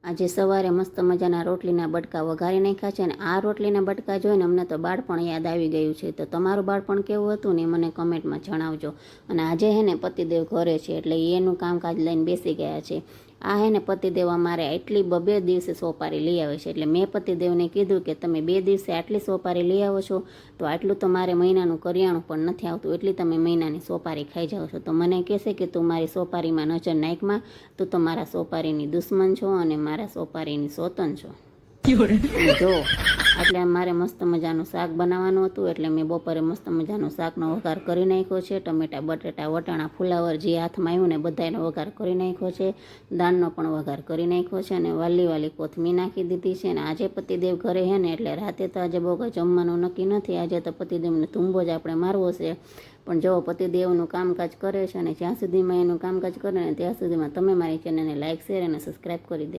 આજે સવારે મસ્ત મજાના રોટલીના બટકા વઘારી નાખ્યા છે અને આ રોટલીના બટકા જોઈને અમને તો બાળપણ યાદ આવી ગયું છે. તો તમારું બાળપણ કેવું હતું ને મને કમેન્ટમાં જણાવજો. અને આજે હે ને પતિદેવ ઘરે છે એટલે એનું કામકાજ લઈને બેસી ગયા છે. આ હે ને પતિદેવ અમારે એટલી 2 દિવસે સોપારી લઈ આવે છે. એટલે મેં પતિદેવને કીધું કે તમે 2 દિવસે આટલી સોપારી લઈ આવો છો તો આટલું તો મારે મહિનાનું કરિયાણું પણ નથી આવતું, એટલી તમે મહિનાની સોપારી ખાઈ જાઓ છો. તો મને કહેશે કે તું મારી સોપારીમાં નજર નાખમાં, તું તો મારા સોપારીની દુશ્મન છો અને મારા સોપારીની સોતન છો. જો એટલે મારે મસ્ત મજાનું શાક બનાવવાનું હતું એટલે મેં બપોરે મસ્ત મજાનું શાકનો વઘાર કરી નાખ્યો છે. ટમેટા, બટેટા, વટાણા, ફુલાવર જે હાથમાં આવ્યું ને બધાનો વઘાર કરી નાખ્યો છે. દાળનો પણ વઘાર કરી નાખ્યો છે અને વાલી કોથમીર નાખી દીધી છે. અને આજે પતિદેવ ઘરે હે ને એટલે રાતે તો આજે બહુ જમવાનું નક્કી નથી. આજે તો પતિદેવને ધૂંબો જ આપણે મારવો છે. પણ જો પતિદેવનું કામકાજ કરે છે અને જ્યાં સુધીમાં એનું કામકાજ કરે ને ત્યાં સુધીમાં તમે મારી ચેનલને લાઇક, શેર અને સબસ્ક્રાઈબ કરી દે.